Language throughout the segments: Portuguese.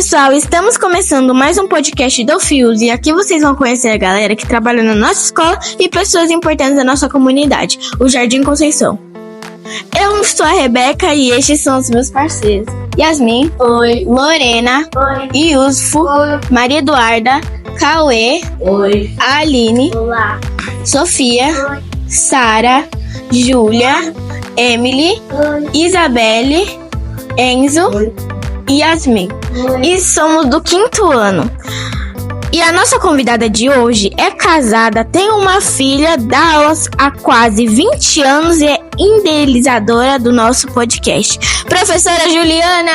pessoal, estamos começando mais um podcast do Fios e aqui vocês vão conhecer a galera que trabalha na nossa escola e pessoas importantes da nossa comunidade, o Jardim Conceição. Eu sou a Rebeca e estes são os meus parceiros. Yasmin, oi. Lorena, oi. Yusufo, oi. Maria Eduarda, Cauê, oi. Aline, olá. Sofia, oi. Sara, Júlia, Emily, oi. Isabelle, Enzo, oi. E Yasmin. Oi. E somos do 5º ano. E a nossa convidada de hoje é casada, tem uma filha, dá aulas há quase 20 anos e é idealizadora do nosso podcast. Professora Juliana!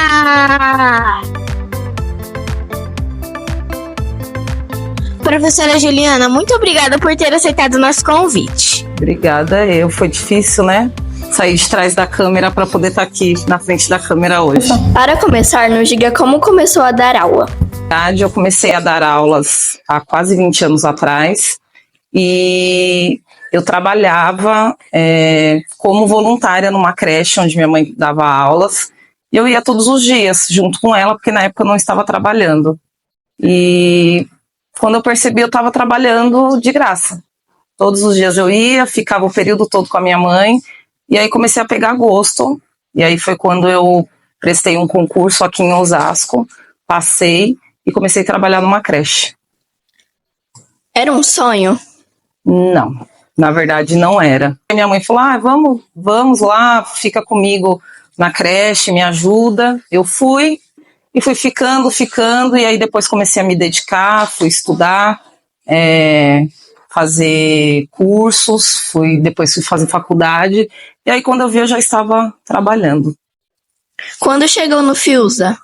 Professora Juliana, muito obrigada por ter aceitado o nosso convite. Obrigada, foi difícil, né? Sair de trás da câmera para poder estar aqui na frente da câmera hoje. Para começar, nos diga como começou a dar aula. Eu comecei a dar aulas há quase 20 anos atrás e eu trabalhava como voluntária numa creche onde minha mãe dava aulas e eu ia todos os dias junto com ela, porque na época eu não estava trabalhando. E quando eu percebi, eu estava trabalhando de graça. Todos os dias eu ia, ficava o período todo com a minha mãe e aí comecei a pegar gosto. E aí foi quando eu prestei um concurso aqui em Osasco, passei e comecei a trabalhar numa creche. Era um sonho? Não, na verdade não era. Minha mãe falou, vamos lá, fica comigo na creche, me ajuda. Eu fui e fui ficando, e aí depois comecei a me dedicar, fui estudar, fazer cursos, depois fui fazer faculdade, e aí quando eu vi eu já estava trabalhando. Quando chegou no Fiusa?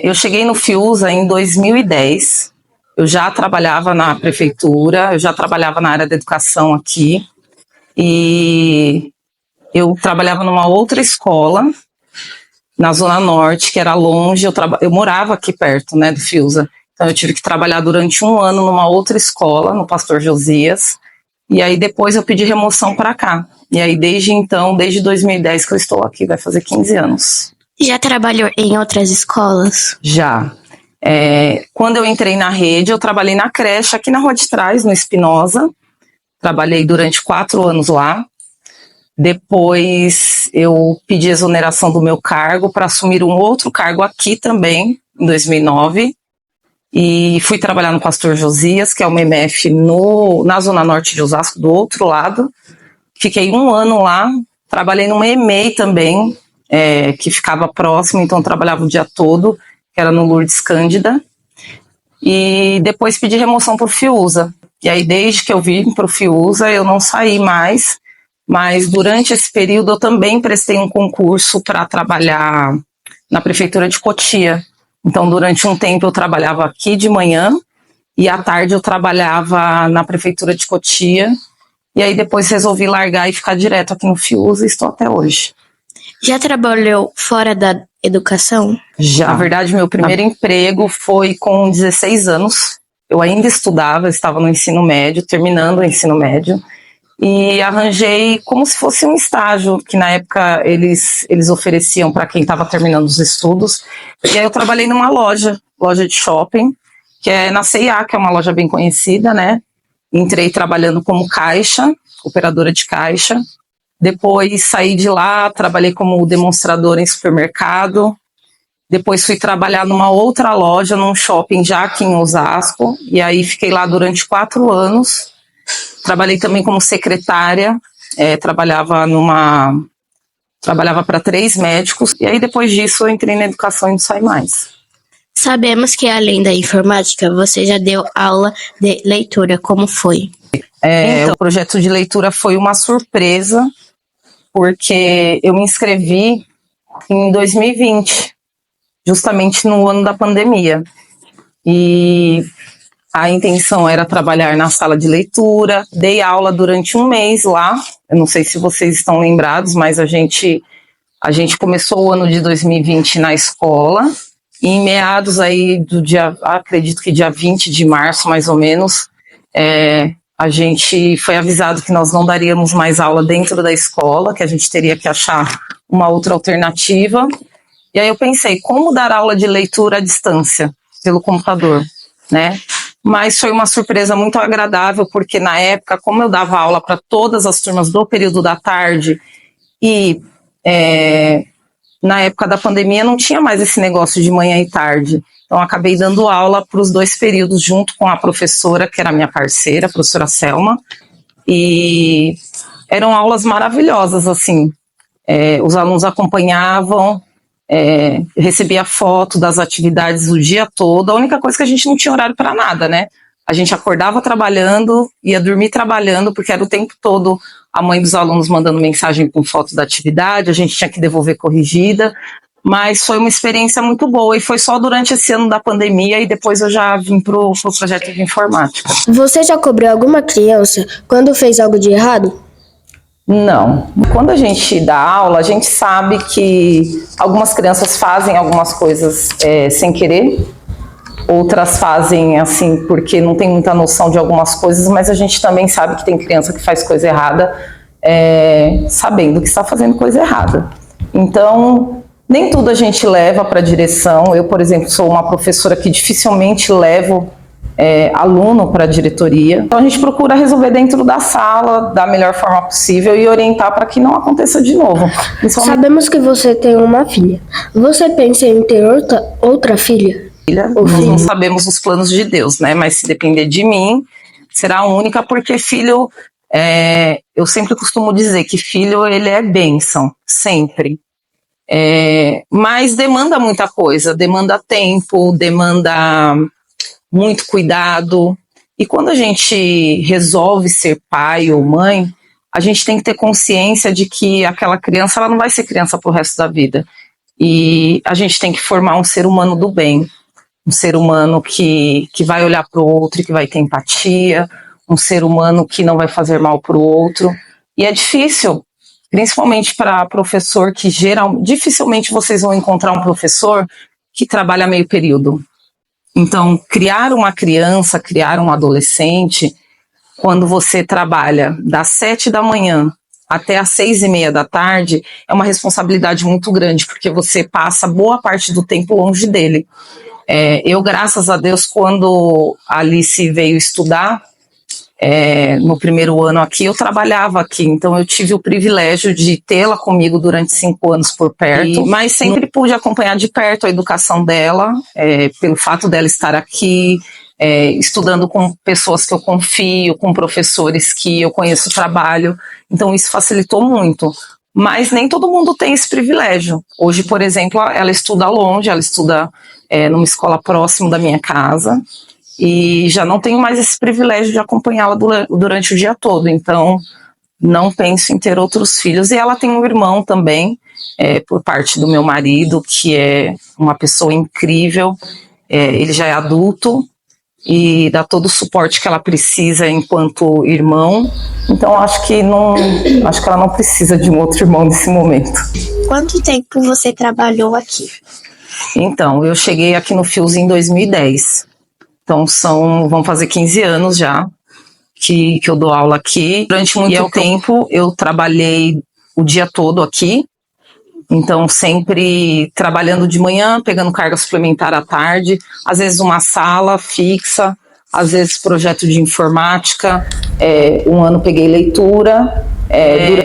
Eu cheguei no Fiusa em 2010, eu já trabalhava na prefeitura, eu já trabalhava na área da educação aqui, e eu trabalhava numa outra escola, na Zona Norte, que era longe, eu morava aqui perto, né, do Fiusa, então eu tive que trabalhar durante 1 ano numa outra escola, no Pastor Josias, e aí depois eu pedi remoção para cá, e aí desde 2010 que eu estou aqui, vai fazer 15 anos. Já trabalhou em outras escolas? Já. Quando eu entrei na rede, eu trabalhei na creche aqui na Rua de Trás, no Espinosa. Trabalhei durante 4 anos lá. Depois eu pedi exoneração do meu cargo para assumir um outro cargo aqui também, em 2009. E fui trabalhar no Pastor Josias, que é uma MF na Zona Norte de Osasco, do outro lado. Fiquei 1 ano lá. Trabalhei numa EMEI também, que ficava próximo, então eu trabalhava o dia todo, que era no Lourdes Cândida, e depois pedi remoção para o Fiusa, e aí desde que eu vim para o Fiusa eu não saí mais, mas durante esse período eu também prestei um concurso para trabalhar na prefeitura de Cotia, então durante um tempo eu trabalhava aqui de manhã, e à tarde eu trabalhava na prefeitura de Cotia, e aí depois resolvi largar e ficar direto aqui no Fiusa e estou até hoje. Já trabalhou fora da educação? Já. Na verdade, meu primeiro emprego foi com 16 anos. Eu ainda estudava, estava no ensino médio, terminando o ensino médio. E arranjei como se fosse um estágio, que na época eles ofereciam para quem estava terminando os estudos. E aí eu trabalhei numa loja de shopping, que é na C&A, que é uma loja bem conhecida, né? Entrei trabalhando como caixa, operadora de caixa. Depois saí de lá, trabalhei como demonstradora em supermercado. Depois fui trabalhar numa outra loja, num shopping já aqui em Osasco. E aí fiquei lá durante 4 anos. Trabalhei também como secretária. Trabalhava para 3 médicos. E aí depois disso eu entrei na educação e não saí mais. Sabemos que além da informática, você já deu aula de leitura. Como foi? O projeto de leitura foi uma surpresa, porque eu me inscrevi em 2020, justamente no ano da pandemia. E a intenção era trabalhar na sala de leitura, dei aula durante 1 mês lá, eu não sei se vocês estão lembrados, mas a gente começou o ano de 2020 na escola, e em meados aí do dia, acredito que dia 20 de março, mais ou menos, a gente foi avisado que nós não daríamos mais aula dentro da escola, que a gente teria que achar uma outra alternativa. E aí eu pensei, como dar aula de leitura à distância, pelo computador, né? Mas foi uma surpresa muito agradável, porque na época, como eu dava aula para todas as turmas do período da tarde, e na época da pandemia não tinha mais esse negócio de manhã e tarde. Então eu acabei dando aula para os 2 períodos junto com a professora, que era minha parceira, a professora Selma, e eram aulas maravilhosas, assim. Os alunos acompanhavam, recebia foto das atividades o dia todo. A única coisa que a gente não tinha horário para nada, né? A gente acordava trabalhando, ia dormir trabalhando, porque era o tempo todo a mãe dos alunos mandando mensagem com foto da atividade, a gente tinha que devolver corrigida, mas foi uma experiência muito boa, e foi só durante esse ano da pandemia, e depois eu já vim pro projeto de informática. Você já cobrou alguma criança quando fez algo de errado? Não. Quando a gente dá aula, a gente sabe que algumas crianças fazem algumas coisas sem querer, outras fazem assim porque não tem muita noção de algumas coisas, mas a gente também sabe que tem criança que faz coisa errada sabendo que está fazendo coisa errada. Então, nem tudo a gente leva para a direção. Eu, por exemplo, sou uma professora que dificilmente levo aluno para a diretoria. Então a gente procura resolver dentro da sala da melhor forma possível e orientar para que não aconteça de novo. Sabemos que você tem uma filha. Você pensa em ter outra filha? Nós não sabemos os planos de Deus, né? Mas se depender de mim, será a única, porque filho, eu sempre costumo dizer que filho, ele é bênção, sempre. Mas demanda muita coisa, demanda tempo, demanda muito cuidado. E quando a gente resolve ser pai ou mãe, a gente tem que ter consciência de que aquela criança, ela não vai ser criança pro resto da vida. E a gente tem que formar um ser humano do bem. Um ser humano que vai olhar para o outro e que vai ter empatia, um ser humano que não vai fazer mal para o outro. E é difícil, principalmente para professor, que dificilmente vocês vão encontrar um professor que trabalha meio período. Então, criar uma criança, criar um adolescente, quando você trabalha das 7 da manhã até às 6:30 da tarde, é uma responsabilidade muito grande, porque você passa boa parte do tempo longe dele. Eu, graças a Deus, quando a Alice veio estudar, no primeiro ano aqui, eu trabalhava aqui, então eu tive o privilégio de tê-la comigo durante 5 anos por perto, mas sempre pude acompanhar de perto a educação dela, pelo fato dela estar aqui, estudando com pessoas que eu confio, com professores que eu conheço o trabalho, então isso facilitou muito. Mas nem todo mundo tem esse privilégio. Hoje, por exemplo, ela estuda longe, ela estuda numa escola próxima da minha casa, e já não tenho mais esse privilégio de acompanhá-la durante o dia todo. Então, não penso em ter outros filhos. E ela tem um irmão também, por parte do meu marido, que é uma pessoa incrível. Ele já é adulto e dá todo o suporte que ela precisa enquanto irmão. Então acho que ela não precisa de um outro irmão nesse momento. Quanto tempo você trabalhou aqui? Então, eu cheguei aqui no FIUS em 2010. Então vão fazer 15 anos já que eu dou aula aqui. Durante muito tempo eu trabalhei o dia todo aqui. Então, sempre trabalhando de manhã, pegando carga suplementar à tarde, às vezes uma sala fixa, às vezes projeto de informática, um ano peguei leitura,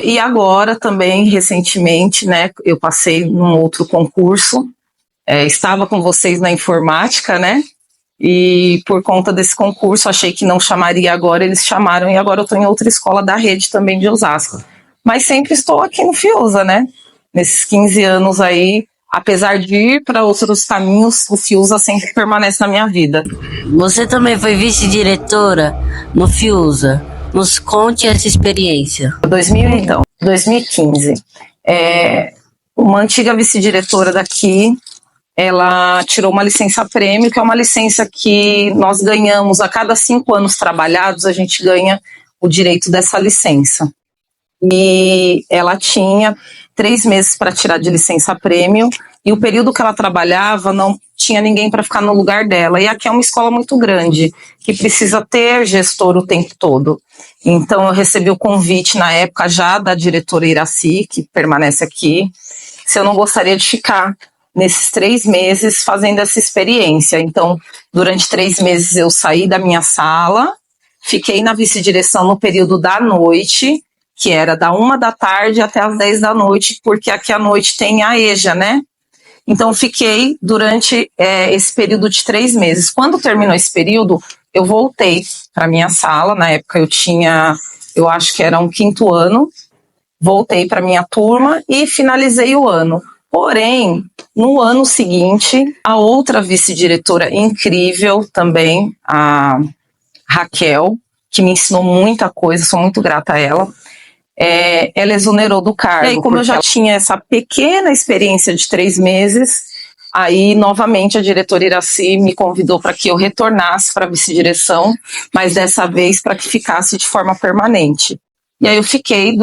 e agora também, recentemente, né, eu passei num outro concurso, estava com vocês na informática, né, e por conta desse concurso, achei que não chamaria agora, eles chamaram, e agora eu estou em outra escola da rede também de Osasco. Mas sempre estou aqui no FIUSA, né? Nesses 15 anos aí, apesar de ir para outros caminhos, o FIUSA sempre permanece na minha vida. Você também foi vice-diretora no FIUSA. Nos conte essa experiência. 2015. Uma antiga vice-diretora daqui, ela tirou uma licença-prêmio, que é uma licença que nós ganhamos a cada 5 anos trabalhados, a gente ganha o direito dessa licença. E ela tinha 3 meses para tirar de licença-prêmio, e o período que ela trabalhava não tinha ninguém para ficar no lugar dela. E aqui é uma escola muito grande, que precisa ter gestor o tempo todo. Então eu recebi o convite na época já da diretora Iraci, que permanece aqui, se eu não gostaria de ficar nesses 3 meses fazendo essa experiência. Então, durante 3 meses eu saí da minha sala, fiquei na vice-direção no período da noite, que era da 1 da tarde até as 10 da noite, porque aqui à noite tem a EJA, né? Então, fiquei durante esse período de 3 meses. Quando terminou esse período, eu voltei para minha sala. Na época eu acho que era um 5º ano. Voltei para minha turma e finalizei o ano. Porém, no ano seguinte, a outra vice-diretora incrível também, a Raquel, que me ensinou muita coisa, sou muito grata a ela, ela exonerou do cargo. E aí, como eu já tinha essa pequena experiência de 3 meses, aí novamente a diretora Iraci me convidou para que eu retornasse para a vice-direção, mas dessa vez para que ficasse de forma permanente. E aí eu fiquei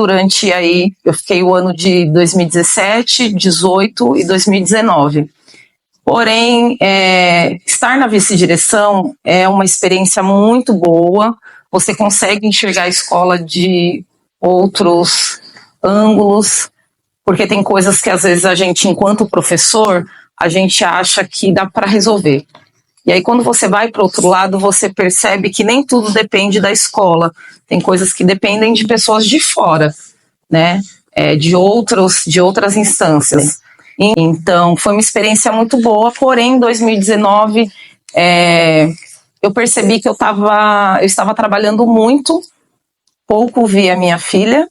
o ano de 2017, 2018 e 2019. Porém, estar na vice-direção é uma experiência muito boa, você consegue enxergar a escola de outros ângulos, porque tem coisas que às vezes a gente, enquanto professor, a gente acha que dá para resolver. E aí quando você vai para o outro lado, você percebe que nem tudo depende da escola. Tem coisas que dependem de pessoas de fora, né? De outras instâncias. Então, foi uma experiência muito boa, porém, em 2019, eu percebi que eu estava trabalhando muito, pouco via minha filha.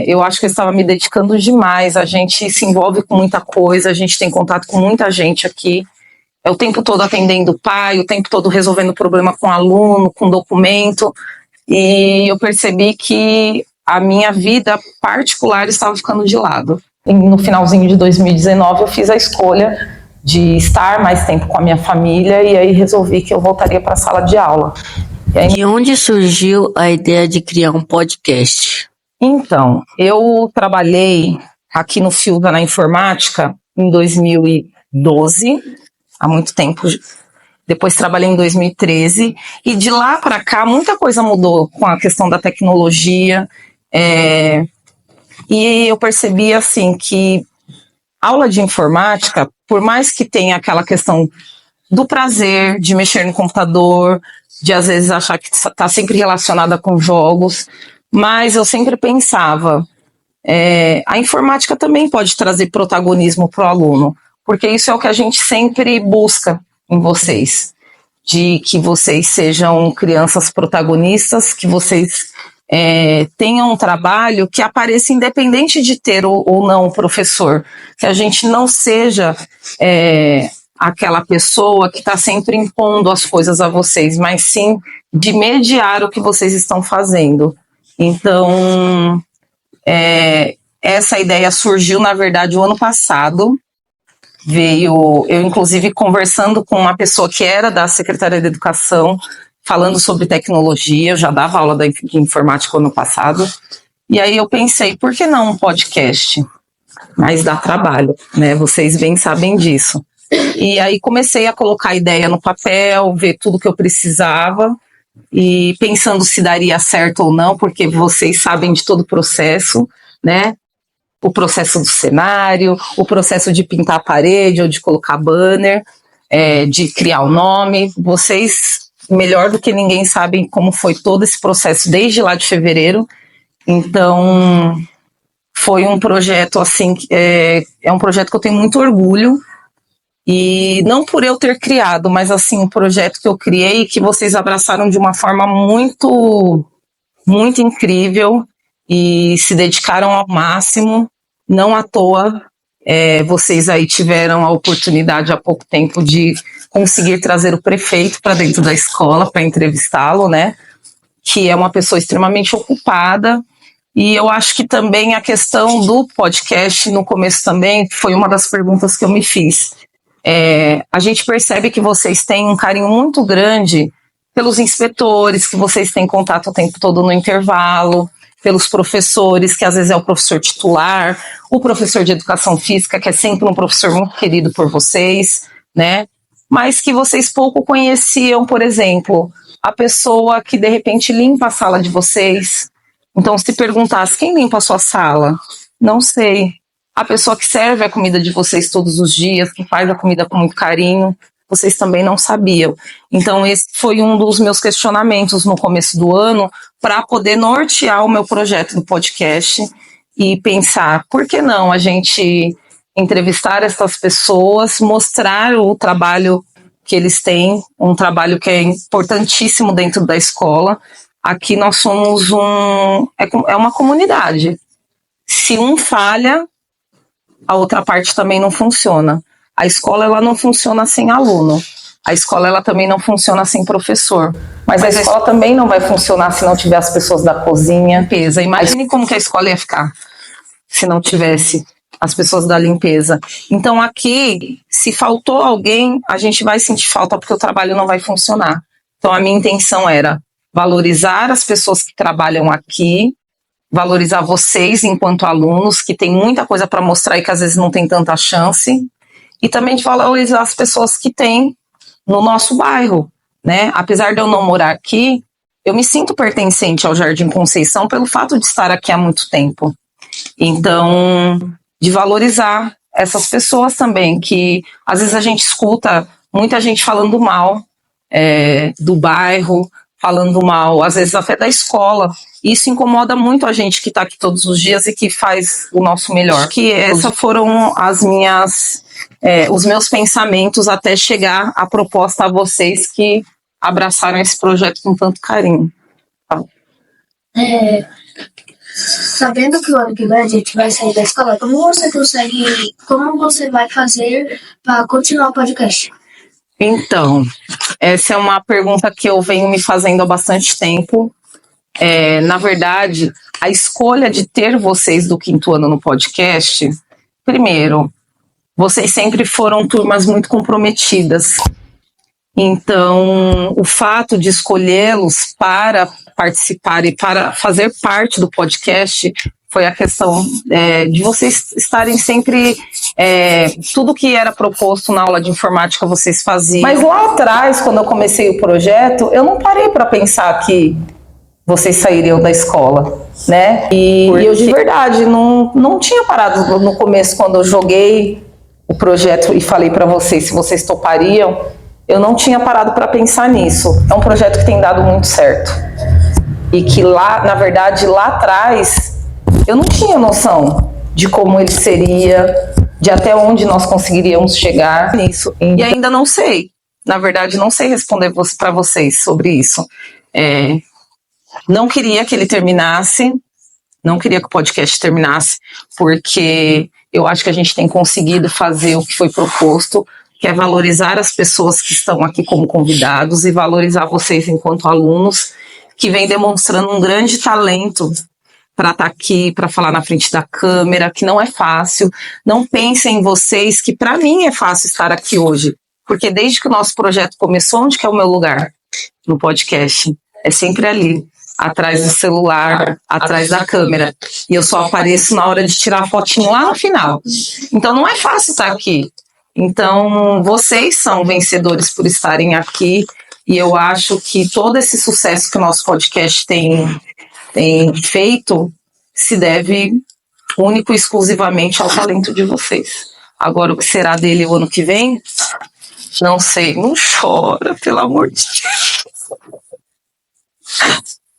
Eu acho que eu estava me dedicando demais. A gente se envolve com muita coisa, a gente tem contato com muita gente aqui. O tempo todo atendendo o pai, o tempo todo resolvendo problema com aluno, com documento. E eu percebi que a minha vida particular estava ficando de lado. E no finalzinho de 2019, eu fiz a escolha de estar mais tempo com a minha família e aí resolvi que eu voltaria para a sala de aula. De onde surgiu a ideia de criar um podcast? Então, eu trabalhei aqui no Fiuza na informática em 2012, há muito tempo. Depois trabalhei em 2013 e de lá para cá muita coisa mudou com a questão da tecnologia. E eu percebi assim que aula de informática, por mais que tenha aquela questão do prazer de mexer no computador, de às vezes achar que está sempre relacionada com jogos, mas eu sempre pensava, a informática também pode trazer protagonismo para o aluno, porque isso é o que a gente sempre busca em vocês, de que vocês sejam crianças protagonistas, que vocês tenham um trabalho que apareça independente de ter ou não o professor, que a gente não seja aquela pessoa que está sempre impondo as coisas a vocês, mas sim de mediar o que vocês estão fazendo. Então, essa ideia surgiu, na verdade, o ano passado. Eu inclusive conversando com uma pessoa que era da Secretaria de Educação, falando sobre tecnologia. Eu já dava aula de informática ano passado, e aí eu pensei, por que não um podcast? Mas dá trabalho, né? Vocês bem sabem disso. E aí comecei a colocar a ideia no papel, ver tudo que eu precisava, e pensando se daria certo ou não, porque vocês sabem de todo o processo, né? O processo do cenário, o processo de pintar a parede ou de colocar banner, de criar o nome. Vocês, melhor do que ninguém, sabem como foi todo esse processo desde lá de fevereiro. Então, foi um projeto assim, é um projeto que eu tenho muito orgulho, e não por eu ter criado, mas assim, um projeto que eu criei que vocês abraçaram de uma forma muito, muito incrível e se dedicaram ao máximo. Não à toa, vocês aí tiveram a oportunidade há pouco tempo de conseguir trazer o prefeito para dentro da escola para entrevistá-lo, né? Que é uma pessoa extremamente ocupada. E eu acho que também a questão do podcast, no começo também, foi uma das perguntas que eu me fiz. A gente percebe que vocês têm um carinho muito grande pelos inspetores, que vocês têm contato o tempo todo no intervalo, pelos professores, que às vezes é o professor titular, o professor de educação física, que é sempre um professor muito querido por vocês, né? Mas que vocês pouco conheciam, por exemplo, a pessoa que de repente limpa a sala de vocês. Então, se perguntasse, quem limpa a sua sala? Não sei. a pessoa que serve a comida de vocês todos os dias, que faz a comida com muito carinho, vocês também não sabiam. Então, esse foi um dos meus questionamentos no começo do ano, para poder nortear o meu projeto do podcast e pensar, por que não a gente entrevistar essas pessoas, mostrar o trabalho que eles têm, um trabalho que é importantíssimo dentro da escola. Aqui nós somos uma comunidade. Se um falha, a outra parte também não funciona. A escola ela não funciona sem aluno. A escola ela também não funciona sem professor. Mas a escola também não vai funcionar se não tiver as pessoas da cozinha, limpeza. Imagine como que a escola ia ficar se não tivesse as pessoas da limpeza. Então aqui, se faltou alguém, a gente vai sentir falta porque o trabalho não vai funcionar. Então a minha intenção era valorizar as pessoas que trabalham aqui, valorizar vocês enquanto alunos, que tem muita coisa para mostrar e que às vezes não tem tanta chance, e também de valorizar as pessoas que tem no nosso bairro, né? Apesar de eu não morar aqui, eu me sinto pertencente ao Jardim Conceição pelo fato de estar aqui há muito tempo. Então, de valorizar essas pessoas também, que às vezes a gente escuta muita gente falando mal do bairro, falando mal, às vezes até da escola. Isso incomoda muito a gente que está aqui todos os dias e que faz o nosso melhor. Acho que essas foram os meus pensamentos até chegar a proposta a vocês que abraçaram esse projeto com tanto carinho. Sabendo que o ano que vem a gente vai sair da escola, como você vai fazer para continuar o podcast? Então, essa é uma pergunta que eu venho me fazendo há bastante tempo. Na verdade, a escolha de ter vocês do quinto ano no podcast, primeiro, vocês sempre foram turmas muito comprometidas. Então, o fato de escolhê-los para participar e para fazer parte do podcast foi a questão de vocês estarem sempre... tudo que era proposto na aula de informática vocês faziam. Mas lá atrás, quando eu comecei o projeto, eu não parei para pensar que vocês sairiam da escola, né? E eu de verdade não tinha parado no começo, quando eu joguei o projeto e falei para vocês se vocês topariam, eu não tinha parado para pensar nisso. É um projeto que tem dado muito certo. E que lá, na verdade, lá atrás, eu não tinha noção de como ele seria, de até onde nós conseguiríamos chegar nisso. E ainda não sei. Na verdade, não sei responder para vocês sobre isso. Não queria que ele terminasse, não queria que o podcast terminasse, porque eu acho que a gente tem conseguido fazer o que foi proposto, que é valorizar as pessoas que estão aqui como convidados e valorizar vocês enquanto alunos, que vem demonstrando um grande talento para estar aqui, para falar na frente da câmera, que não é fácil. Não pensem em vocês, que para mim é fácil estar aqui hoje, porque desde que o nosso projeto começou, onde que é o meu lugar no podcast? É sempre ali, atrás do celular, atrás da câmera. E eu só apareço na hora de tirar a fotinho lá no final. Então não é fácil estar aqui. Então vocês são vencedores por estarem aqui. E eu acho que todo esse sucesso que o nosso podcast tem feito se deve único e exclusivamente ao talento de vocês. Agora, o que será dele o ano que vem? Não sei. Não chora, pelo amor de Deus.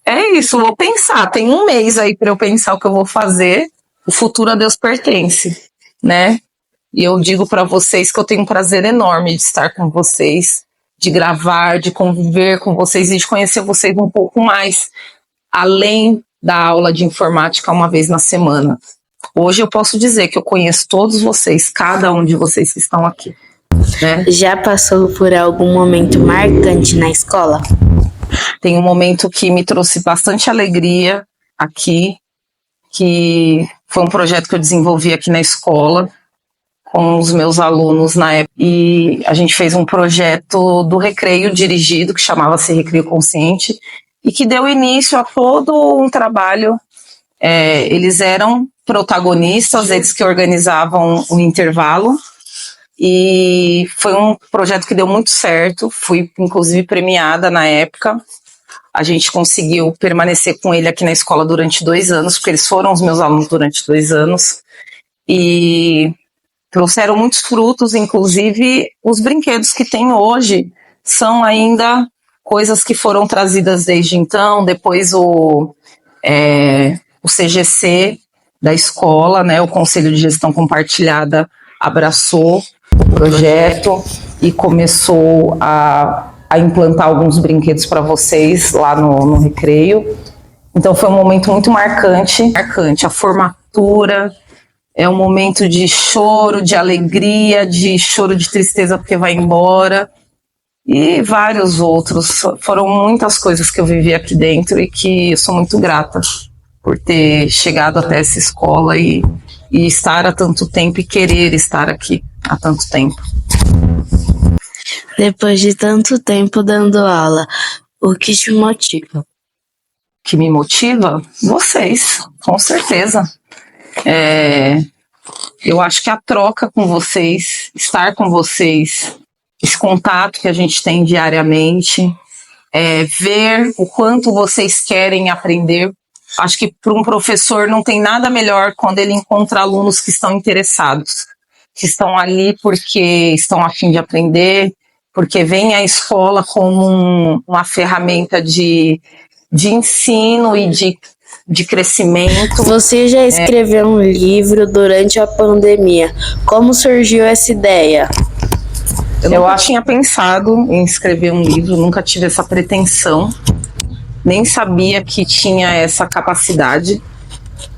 É isso, vou pensar. Tem um mês aí para eu pensar o que eu vou fazer. O futuro a Deus pertence, né? E eu digo para vocês que eu tenho um prazer enorme de estar com vocês, de gravar, de conviver com vocês e de conhecer vocês um pouco mais, além da aula de informática uma vez na semana. Hoje eu posso dizer que eu conheço todos vocês, cada um de vocês que estão aqui, né? Já passou por algum momento marcante na escola? Tem um momento que me trouxe bastante alegria aqui, que foi um projeto que eu desenvolvi aqui na escola, com os meus alunos na época, e a gente fez um projeto do recreio dirigido, que chamava-se Recreio Consciente, e que deu início a todo um trabalho. Eles eram protagonistas, eles que organizavam o intervalo, e foi um projeto que deu muito certo, fui inclusive premiada na época. A gente conseguiu permanecer com ele aqui na escola durante 2 anos, porque eles foram os meus alunos durante 2 anos. e trouxeram muitos frutos, inclusive os brinquedos que tem hoje são ainda coisas que foram trazidas desde então. Depois o CGC da escola, né, o Conselho de Gestão Compartilhada, abraçou o projeto e começou a implantar alguns brinquedos para vocês lá no recreio. Então foi um momento muito marcante. A formatura é um momento de choro, de alegria, de choro de tristeza porque vai embora, e vários outros. Foram muitas coisas que eu vivi aqui dentro e que eu sou muito grata por ter chegado até essa escola e estar há tanto tempo e querer estar aqui há tanto tempo. Depois de tanto tempo dando aula, o que te motiva? O que me motiva? Vocês, com certeza. Eu acho que a troca com vocês, estar com vocês, esse contato que a gente tem diariamente, ver o quanto vocês querem aprender. Acho que para um professor não tem nada melhor quando ele encontra alunos que estão interessados, que estão ali porque estão a fim de aprender, porque veem a escola como uma ferramenta de ensino e de crescimento. Você já escreveu um livro durante a pandemia. Como surgiu essa ideia? Eu nunca tinha pensado em escrever um livro, nunca tive essa pretensão, nem sabia que tinha essa capacidade.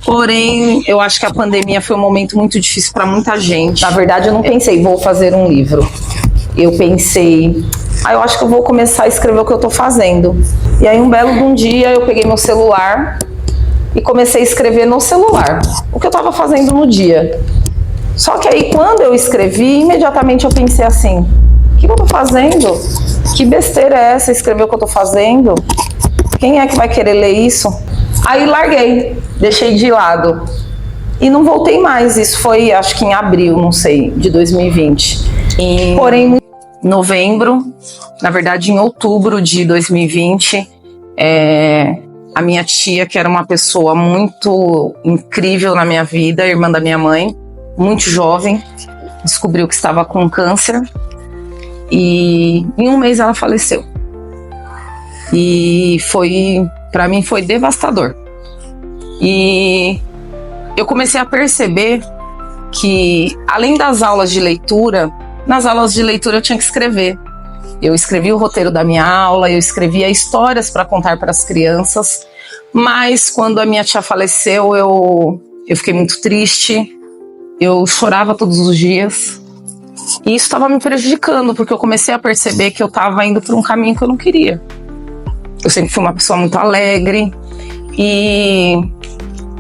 Porém, eu acho que a pandemia foi um momento muito difícil para muita gente. Na verdade, eu não pensei, vou fazer um livro. Eu pensei, eu acho que eu vou começar a escrever o que eu estou fazendo. E aí, um belo de um dia, eu peguei meu celular e comecei a escrever no celular o que eu estava fazendo no dia. Só que aí, quando eu escrevi, imediatamente eu pensei assim, o que eu estou fazendo? Que besteira é essa, escrever o que eu estou fazendo? Quem é que vai querer ler isso? Aí larguei, deixei de lado e não voltei mais. Isso foi, acho que em abril, não sei, de 2020. Porém, em novembro, na verdade em outubro de 2020, a minha tia, que era uma pessoa muito incrível na minha vida, irmã da minha mãe, muito jovem, descobriu que estava com câncer e em um mês ela faleceu. E para mim foi devastador. E eu comecei a perceber que, além das aulas de leitura, nas aulas de leitura eu tinha que escrever. Eu escrevia o roteiro da minha aula, eu escrevia histórias para contar para as crianças, mas quando a minha tia faleceu, eu fiquei muito triste, eu chorava todos os dias, e isso estava me prejudicando, porque eu comecei a perceber que eu estava indo por um caminho que eu não queria. Eu sempre fui uma pessoa muito alegre, e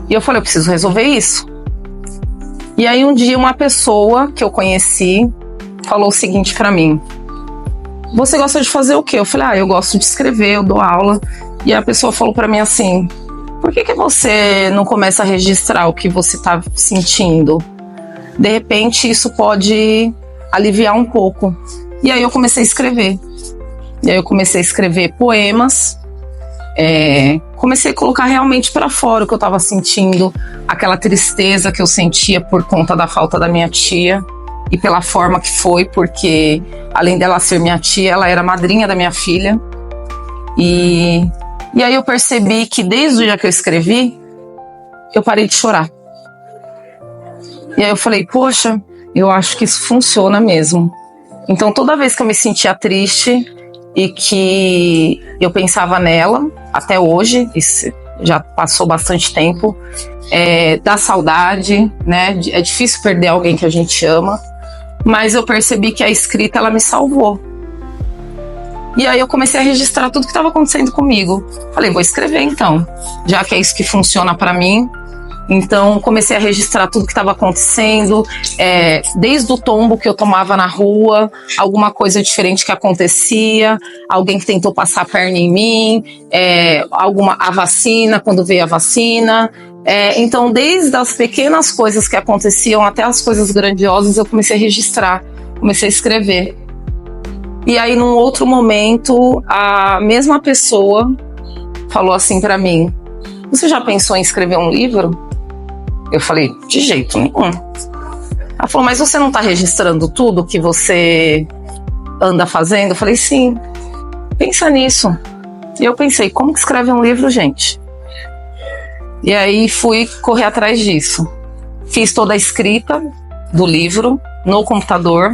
eu falei, eu preciso resolver isso. E aí um dia uma pessoa que eu conheci falou o seguinte para mim: você gosta de fazer o quê? Eu falei, eu gosto de escrever, eu dou aula. E a pessoa falou para mim assim, por que você não começa a registrar o que você está sentindo? De repente isso pode aliviar um pouco. E aí eu comecei a escrever. E aí eu comecei a escrever poemas, comecei a colocar realmente para fora o que eu estava sentindo, aquela tristeza que eu sentia por conta da falta da minha tia e pela forma que foi, porque além dela ser minha tia, ela era madrinha da minha filha. E aí eu percebi que desde o dia que eu escrevi, eu parei de chorar. E aí eu falei, poxa, eu acho que isso funciona mesmo. Então toda vez que eu me sentia triste e que eu pensava nela, até hoje, isso já passou bastante tempo, dá saudade, né? É difícil perder alguém que a gente ama, mas eu percebi que a escrita, ela me salvou. E aí eu comecei a registrar tudo que estava acontecendo comigo. Falei, vou escrever então, já que é isso que funciona para mim. Então comecei a registrar tudo que estava acontecendo, desde o tombo que eu tomava na rua, alguma coisa diferente que acontecia, alguém que tentou passar a perna em mim, a vacina, quando veio a vacina. Então desde as pequenas coisas que aconteciam até as coisas grandiosas, eu comecei a registrar, comecei a escrever. E aí num outro momento, a mesma pessoa falou assim para mim, você já pensou em escrever um livro? Eu falei, de jeito nenhum. Ela falou, mas você não está registrando tudo que você anda fazendo? Eu falei, sim, pensa nisso. E eu pensei, como que escreve um livro, gente? E aí fui correr atrás disso. Fiz toda a escrita do livro no computador,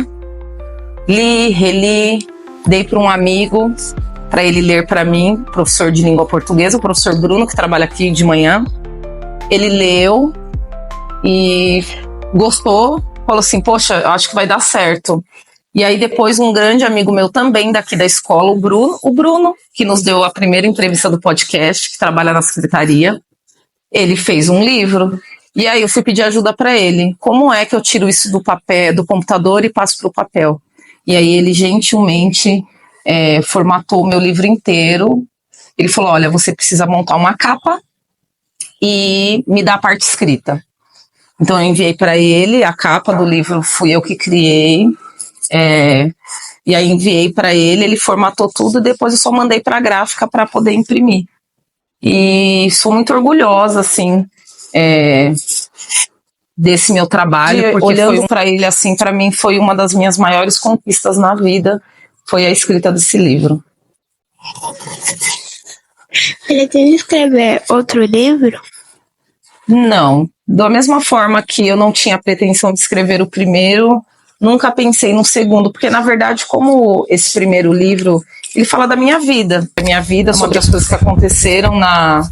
li, reli, dei para um amigo para ele ler para mim, professor de língua portuguesa, o professor Bruno, que trabalha aqui de manhã. Ele leu e gostou, falou assim, poxa, eu acho que vai dar certo. E aí depois um grande amigo meu também daqui da escola, o Bruno, que nos deu a primeira entrevista do podcast, que trabalha na secretaria, ele fez um livro. E aí eu fui pedir ajuda para ele. Como é que eu tiro isso do papel, do computador e passo para o papel? E aí ele gentilmente formatou o meu livro inteiro. Ele falou, olha, você precisa montar uma capa e me dar a parte escrita. Então eu enviei para ele, a capa do livro fui eu que criei. E aí enviei para ele, ele formatou tudo e depois eu só mandei para a gráfica para poder imprimir. E sou muito orgulhosa, assim, desse meu trabalho, porque olhando para ele, assim, para mim foi uma das minhas maiores conquistas na vida, foi a escrita desse livro. Pretende escrever outro livro? Não, da mesma forma que eu não tinha pretensão de escrever o primeiro, nunca pensei no segundo, porque na verdade, como esse primeiro livro, ele fala da minha vida sobre as coisas que aconteceram na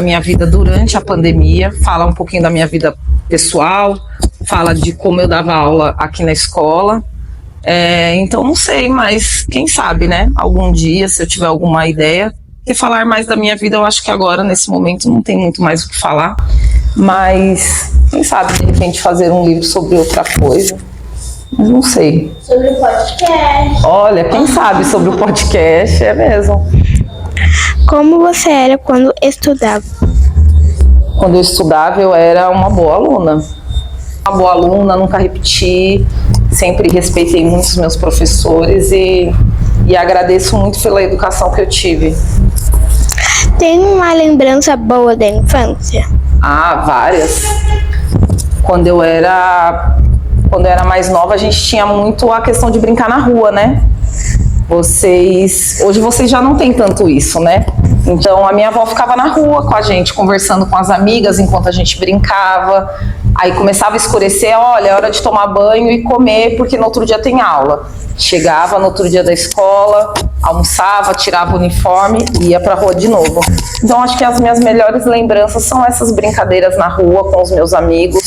minha vida durante a pandemia, fala um pouquinho da minha vida pessoal, fala de como eu dava aula aqui na escola. Então não sei, mas quem sabe, né? Algum dia, se eu tiver alguma ideia, e falar mais da minha vida, eu acho que agora, nesse momento, não tem muito mais o que falar, mas quem sabe, de repente, fazer um livro sobre outra coisa. Mas não sei. Sobre o podcast. Olha, quem sabe sobre o podcast, é mesmo. Como você era quando estudava? Quando eu estudava, eu era uma boa aluna. Uma boa aluna, nunca repeti, sempre respeitei muito os meus professores e agradeço muito pela educação que eu tive. Tem uma lembrança boa da infância? Ah, várias. Quando eu era mais nova, a gente tinha muito a questão de brincar na rua, né? Hoje vocês já não tem tanto isso, né? Então a minha avó ficava na rua com a gente, conversando com as amigas enquanto a gente brincava. Aí começava a escurecer, olha, é hora de tomar banho e comer, porque no outro dia tem aula. Chegava no outro dia da escola, almoçava, tirava o uniforme e ia pra rua de novo. Então acho que as minhas melhores lembranças são essas brincadeiras na rua com os meus amigos.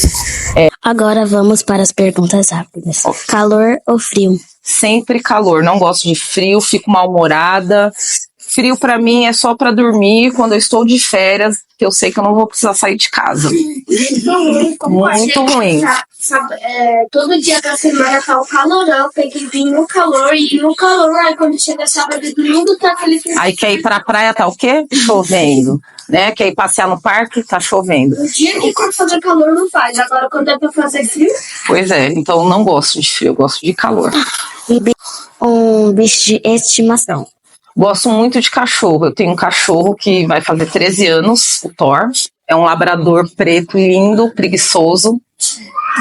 Agora vamos para as perguntas rápidas. Calor ou frio? Sempre calor, não gosto de frio, fico mal-humorada. Frio pra mim é só pra dormir quando eu estou de férias, que eu sei que eu não vou precisar sair de casa. Muito ruim. Todo dia da semana tá o calorão, tem que vir no calor, e no calor, aí quando chega sábado e domingo tá aquele frio. Aí quer ir pra praia, tá o quê? Chovendo. Né? Quer ir passear no parque, tá chovendo. O dia que quando fazer calor não faz, agora quando é pra fazer frio... Pois é, então eu não gosto de frio, eu gosto de calor. Um bicho de estimação? Gosto muito de cachorro. Eu tenho um cachorro que vai fazer 13 anos, o Thor. É um labrador preto, lindo, preguiçoso.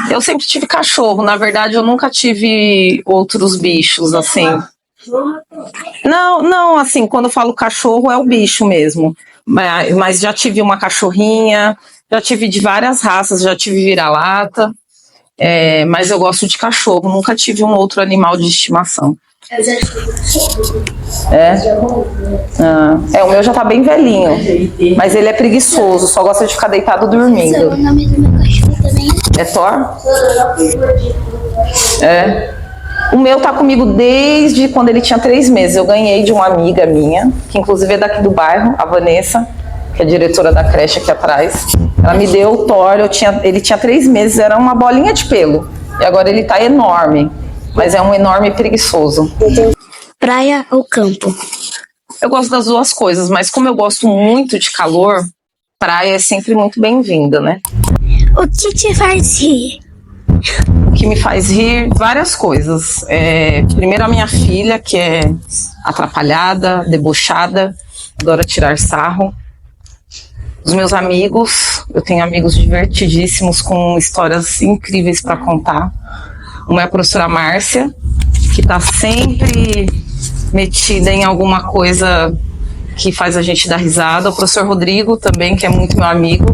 Eu sempre tive cachorro. Na verdade, eu nunca tive outros bichos, assim. Não, assim, quando eu falo cachorro, é o bicho mesmo. Mas já tive uma cachorrinha, já tive de várias raças, já tive vira-lata. Mas eu gosto de cachorro, nunca tive um outro animal de estimação. O meu já tá bem velhinho, mas ele é preguiçoso, só gosta de ficar deitado dormindo. O nome do meu cachorro também é Thor? O meu tá comigo desde quando ele tinha 3 meses. Eu ganhei de uma amiga minha, que inclusive é daqui do bairro, a Vanessa, que é diretora da creche aqui atrás. Ela me deu o Thor, ele tinha 3 meses, era uma bolinha de pelo. E agora ele tá enorme, mas é um enorme preguiçoso. Praia ou campo? Eu gosto das duas coisas, mas como eu gosto muito de calor, praia é sempre muito bem-vinda, né? O que te faz rir? O que me faz rir? Várias coisas. Primeiro a minha filha, que é atrapalhada, debochada, adora tirar sarro. Os meus amigos, eu tenho amigos divertidíssimos com histórias incríveis para contar. Uma é a professora Márcia, que está sempre metida em alguma coisa que faz a gente dar risada. O professor Rodrigo também, que é muito meu amigo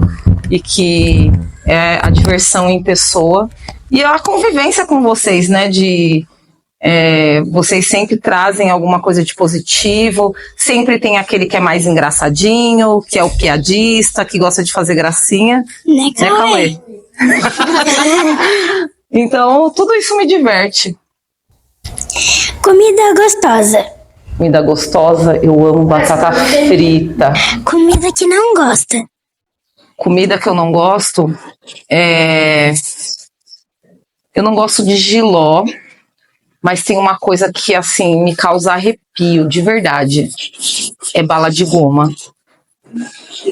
e que é a diversão em pessoa. E a convivência com vocês, né, vocês sempre trazem alguma coisa de positivo, sempre tem aquele que é mais engraçadinho, que é o piadista, que gosta de fazer gracinha. Né, Cauê? Então, tudo isso me diverte. Comida gostosa. Comida gostosa, eu amo batata frita. Comida que não gosta. Comida que eu não gosto eu não gosto de jiló, mas tem uma coisa que, assim, me causa arrepio, de verdade. É bala de goma.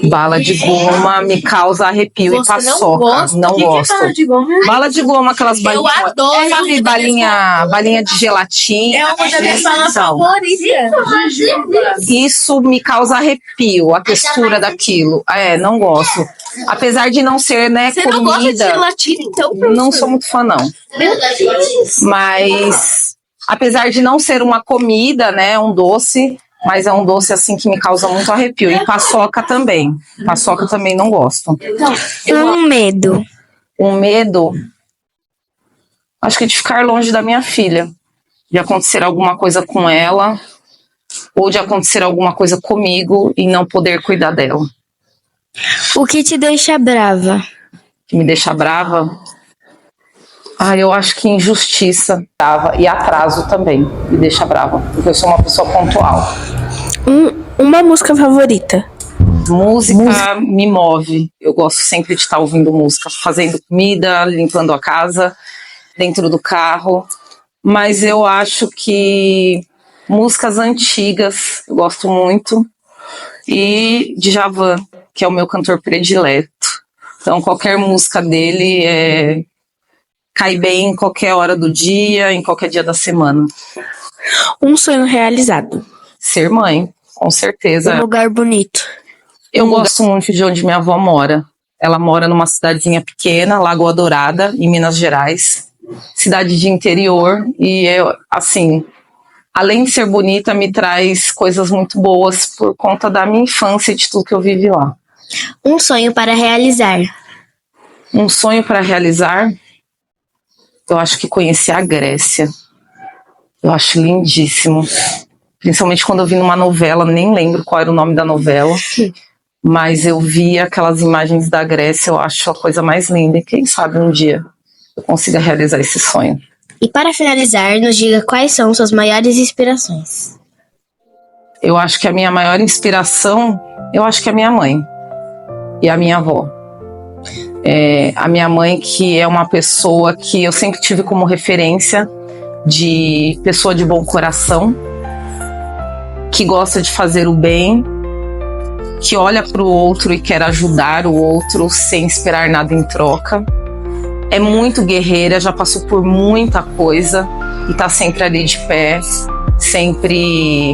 Bala de goma me causa arrepio. Você e paçoca. Não gosto. bala de goma? Bala de goma, aquelas balinhas. Eu adoro. Sabe, balinha de gelatina. É uma das minhas balas favoritas. Isso me causa arrepio, a textura daquilo. Não gosto. Apesar de não ser, né, Você comida. não gosta de gelatina, então? Não sou muito fã, não. Mas, apesar de não ser uma comida, né, um doce, mas é um doce, assim, que me causa muito arrepio. E paçoca também. Paçoca também não gosto. Medo. Um medo, acho que de ficar longe da minha filha. De acontecer alguma coisa com ela, ou de acontecer alguma coisa comigo e não poder cuidar dela. O que te deixa brava? Que me deixa brava? Eu acho que injustiça, brava, e atraso também me deixa brava, porque eu sou uma pessoa pontual. Uma música favorita. Música me move. Eu gosto sempre de estar ouvindo música, fazendo comida, limpando a casa, dentro do carro. Mas eu acho que músicas antigas eu gosto muito. E Djavan, que é o meu cantor predileto. Então qualquer música dele cai bem em qualquer hora do dia, em qualquer dia da semana. Um sonho realizado. Ser mãe, com certeza. Um lugar bonito. Eu gosto muito de onde minha avó mora. Ela mora numa cidadezinha pequena, Lagoa Dourada, em Minas Gerais. Cidade de interior. E assim, além de ser bonita, me traz coisas muito boas por conta da minha infância e de tudo que eu vivi lá. Um sonho para realizar. Um sonho para realizar? Eu acho que conhecer a Grécia. Eu acho lindíssimo. Principalmente quando eu vi numa novela, nem lembro qual era o nome da novela, mas eu vi aquelas imagens da Grécia, eu acho a coisa mais linda. E quem sabe um dia eu consiga realizar esse sonho. E para finalizar, nos diga quais são suas maiores inspirações. Eu acho que a minha maior inspiração, eu acho que é a minha mãe e a minha avó. A minha mãe, que é uma pessoa que eu sempre tive como referência de pessoa de bom coração, que gosta de fazer o bem, que olha para o outro e quer ajudar o outro sem esperar nada em troca. É muito guerreira, já passou por muita coisa e tá sempre ali de pé, sempre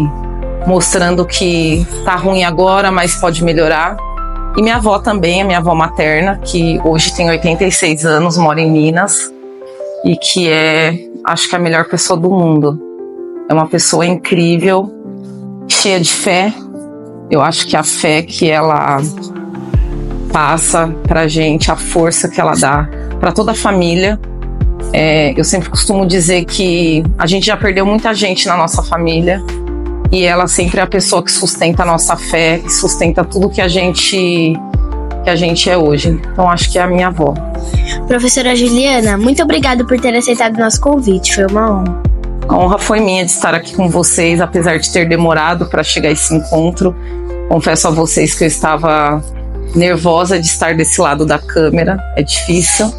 mostrando que tá ruim agora, mas pode melhorar. E minha avó também, a minha avó materna, que hoje tem 86 anos, mora em Minas, e que acho que é a melhor pessoa do mundo. É uma pessoa incrível, cheia de fé. Eu acho que a fé que ela passa pra gente, a força que ela dá para toda a família. Eu sempre costumo dizer que a gente já perdeu muita gente na nossa família, e ela sempre é a pessoa que sustenta a nossa fé, que sustenta tudo que a gente é hoje. Então acho que é a minha avó. Professora Juliana, muito obrigada por ter aceitado o nosso convite, foi uma honra. A honra foi minha de estar aqui com vocês, apesar de ter demorado para chegar a esse encontro. Confesso a vocês que eu estava nervosa de estar desse lado da câmera, é difícil,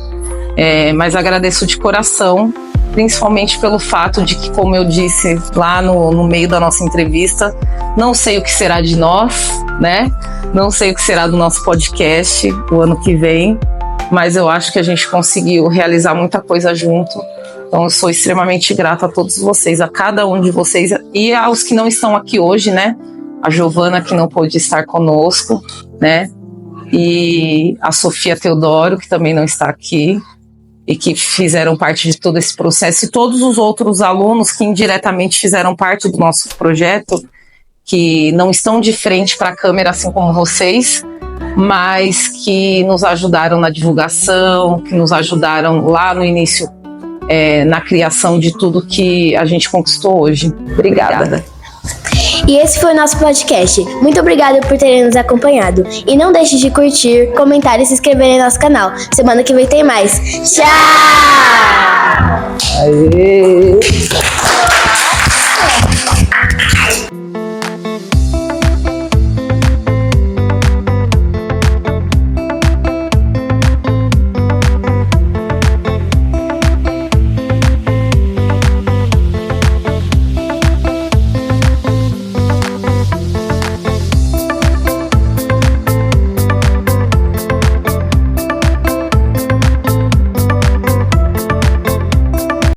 mas agradeço de coração, principalmente pelo fato de que, como eu disse lá no meio da nossa entrevista, não sei o que será de nós, né? Não sei o que será do nosso podcast o ano que vem, mas eu acho que a gente conseguiu realizar muita coisa junto. Então eu sou extremamente grata a todos vocês, a cada um de vocês e aos que não estão aqui hoje, né? A Giovana, que não pôde estar conosco, né? e a Sofia Teodoro, que também não está aqui, e que fizeram parte de todo esse processo, e todos os outros alunos que indiretamente fizeram parte do nosso projeto, que não estão de frente para a câmera, assim como vocês, mas que nos ajudaram na divulgação, que nos ajudaram lá no início, na criação de tudo que a gente conquistou hoje. Obrigada. E esse foi o nosso podcast. Muito obrigada por terem nos acompanhado. E não deixe de curtir, comentar e se inscrever em nosso canal. Semana que vem tem mais. Tchau! Aê!